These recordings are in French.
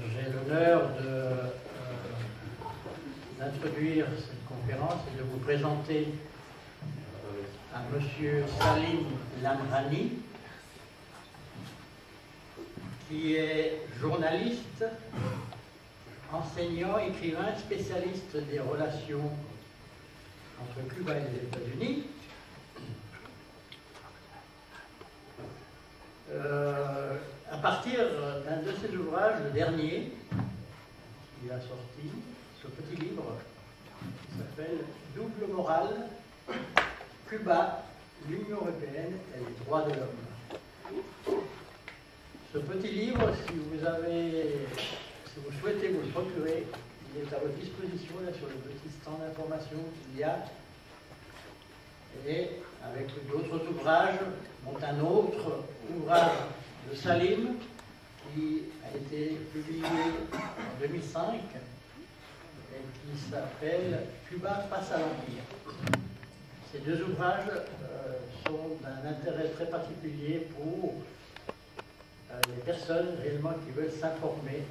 J'ai l'honneur d'introduire cette conférence et de vous présenter à M. Salim Lamrani, qui est journaliste, enseignant, écrivain, spécialiste des relations entre Cuba et les États-Unis. À partir d'un de ses ouvrages, le dernier, il a sorti ce petit livre qui s'appelle « Double morale, Cuba, l'Union européenne et les droits de l'homme ». Ce petit livre, si vous souhaitez vous le procurer, il est à votre disposition là, sur le petit stand d'information qu'il y a. Et avec d'autres ouvrages, dont un autre ouvrage de Salim, qui a été publié en 2005 et qui s'appelle « Cuba face à l'Empire ». Ces deux ouvrages sont d'un intérêt très particulier pour les personnes réellement qui veulent s'informer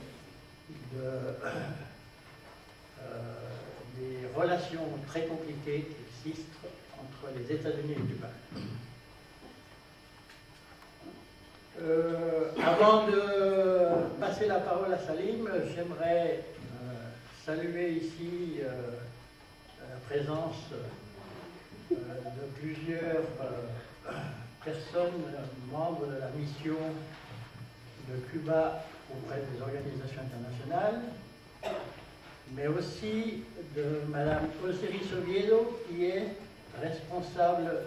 des relations très compliquées qui existent entre les États-Unis et Cuba. Avant de passer la parole à Salim, j'aimerais saluer ici la présence de plusieurs personnes membres de la mission de Cuba auprès des organisations internationales, mais aussi de Mme Osiris Oviedo, qui est responsable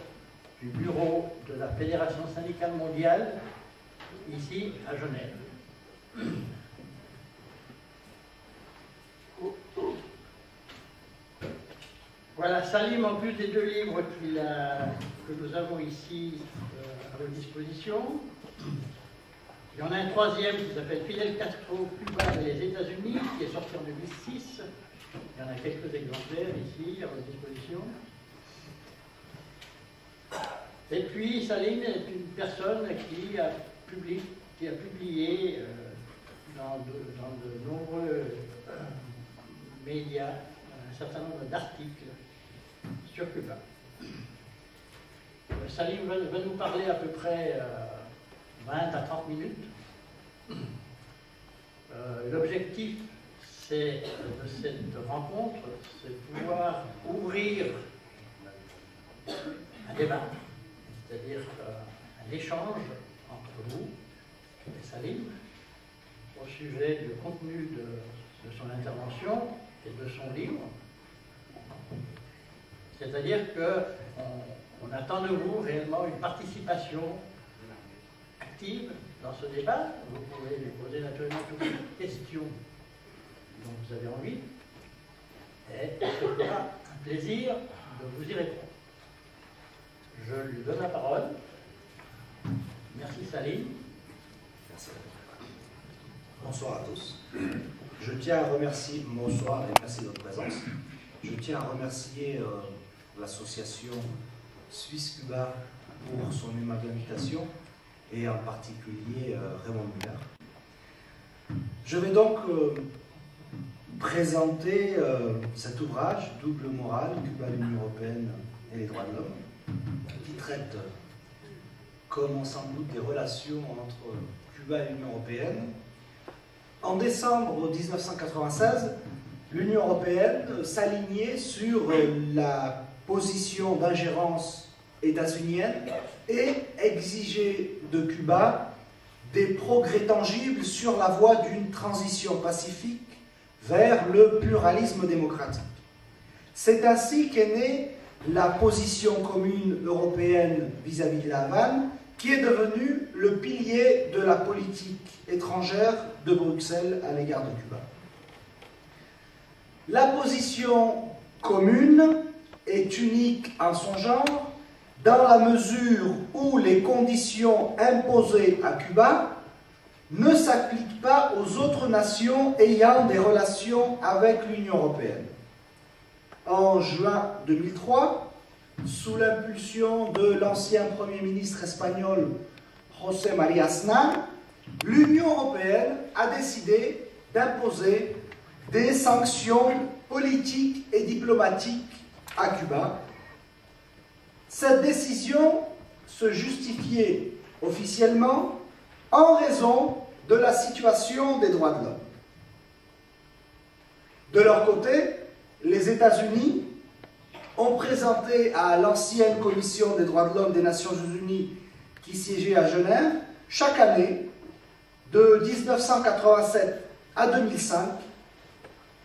du bureau de la Fédération syndicale mondiale, ici à Genève. Voilà, Salim, en plus des deux livres que nous avons ici à votre disposition, il y en a un troisième qui s'appelle Fidel Castro, Cuba et les États-Unis, qui est sorti en 2006. Il y en a quelques exemplaires ici à votre disposition. Et puis, Salim est une personne qui a publié dans de nombreux médias un certain nombre d'articles sur Cuba. Salim va nous parler à peu près 20 à 30 minutes. L'objectif de cette rencontre, c'est de pouvoir ouvrir un débat, c'est-à-dire un échange entre vous et Salim au sujet du contenu de son intervention et de son livre. C'est-à-dire qu'on attend de vous réellement une participation active dans ce débat. Vous pouvez lui poser naturellement toutes les questions dont vous avez envie, et ce sera un plaisir de vous y répondre. Je lui donne la parole. Merci Salim. Merci. Bonsoir à tous. Je tiens à remercier, bonsoir et merci de votre présence. Je tiens à remercier l'association Suisse-Cuba pour son aimable invitation et en particulier Raymond Muller. Je vais donc présenter cet ouvrage, Double morale, Cuba, l'Union européenne et les droits de l'homme, qui traite, comme on s'en doute, des relations entre Cuba et l'Union européenne. En décembre 1996, l'Union européenne s'alignait sur la position d'ingérence états-unienne et exigeait de Cuba des progrès tangibles sur la voie d'une transition pacifique vers le pluralisme démocratique. C'est ainsi qu'est née la position commune européenne vis-à-vis de la Havane, qui est devenue le pilier de la politique étrangère de Bruxelles à l'égard de Cuba. La position commune est unique en son genre dans la mesure où les conditions imposées à Cuba ne s'appliquent pas aux autres nations ayant des relations avec l'Union européenne. En juin 2003, sous l'impulsion de l'ancien Premier ministre espagnol José María Aznar, l'Union européenne a décidé d'imposer des sanctions politiques et diplomatiques à Cuba. Cette décision se justifiait officiellement en raison de la situation des droits de l'homme. De leur côté, les États-Unis ont présenté à l'ancienne Commission des droits de l'homme des Nations Unies qui siégeait à Genève, chaque année, de 1987 à 2005,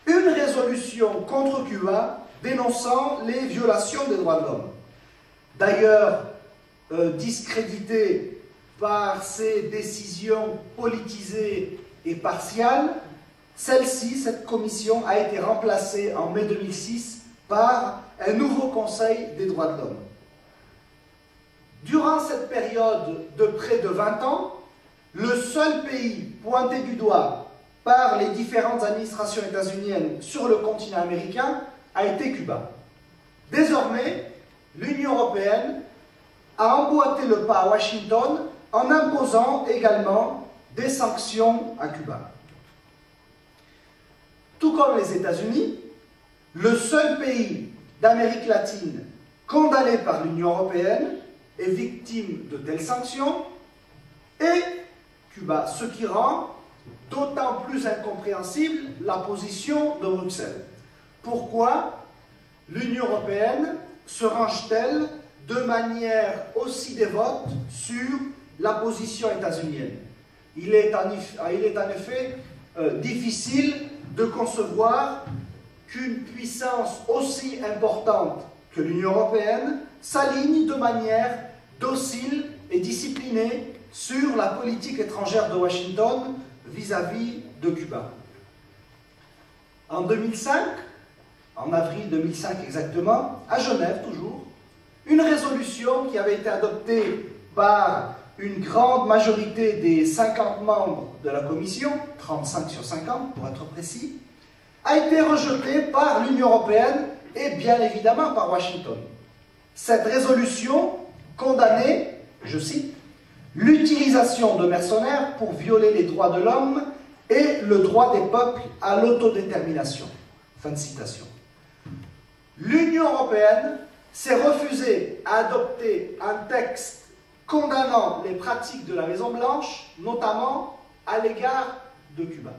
une résolution contre Cuba dénonçant les violations des droits de l'homme. D'ailleurs, discréditée par ces décisions politisées et partiales, cette commission a été remplacée en mai 2006 par un nouveau Conseil des droits de l'homme. Durant cette période de près de 20 ans, le seul pays pointé du doigt par les différentes administrations états-uniennes sur le continent américain a été Cuba. Désormais, l'Union européenne a emboîté le pas à Washington en imposant également des sanctions à Cuba. Tout comme les États-Unis, le seul pays d'Amérique latine condamné par l'Union européenne est victime de telles sanctions est Cuba, ce qui rend d'autant plus incompréhensible la position de Bruxelles. Pourquoi l'Union européenne se range-t-elle de manière aussi dévote sur la position états-unienne? Il est en effet difficile de concevoir qu'une puissance aussi importante que l'Union européenne s'aligne de manière docile et disciplinée sur la politique étrangère de Washington vis-à-vis de Cuba. En 2005, en avril 2005 exactement, à Genève toujours, une résolution qui avait été adoptée par une grande majorité des 50 membres de la Commission, 35 sur 50 pour être précis, a été rejetée par l'Union européenne et bien évidemment par Washington. Cette résolution condamnait, je cite, l'utilisation de mercenaires pour violer les droits de l'homme et le droit des peuples à l'autodétermination. Fin de citation. L'Union européenne s'est refusée à adopter un texte condamnant les pratiques de la Maison-Blanche, notamment à l'égard de Cuba.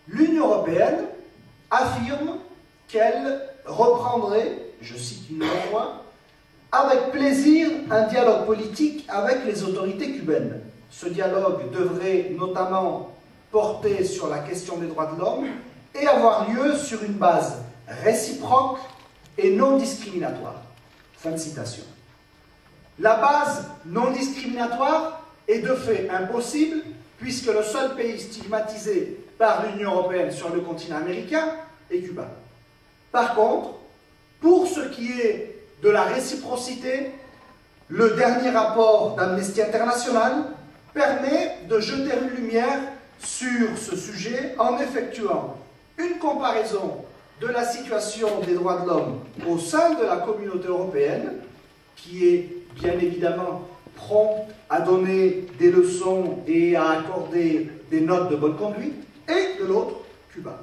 L'Union européenne affirme qu'elle reprendrait, je cite une nouvelle fois, avec plaisir un dialogue politique avec les autorités cubaines. Ce dialogue devrait notamment porter sur la question des droits de l'homme et avoir lieu sur une base réciproque et non discriminatoire. Fin de citation. La base non discriminatoire est de fait impossible puisque le seul pays stigmatisé par l'Union européenne sur le continent américain est Cuba. Par contre, pour ce qui est de la réciprocité, le dernier rapport d'Amnesty International permet de jeter une lumière sur ce sujet en effectuant une comparaison de la situation des droits de l'homme au sein de la communauté européenne, qui est bien évidemment prompte à donner des leçons et à accorder des notes de bonne conduite, et de l'autre, Cuba.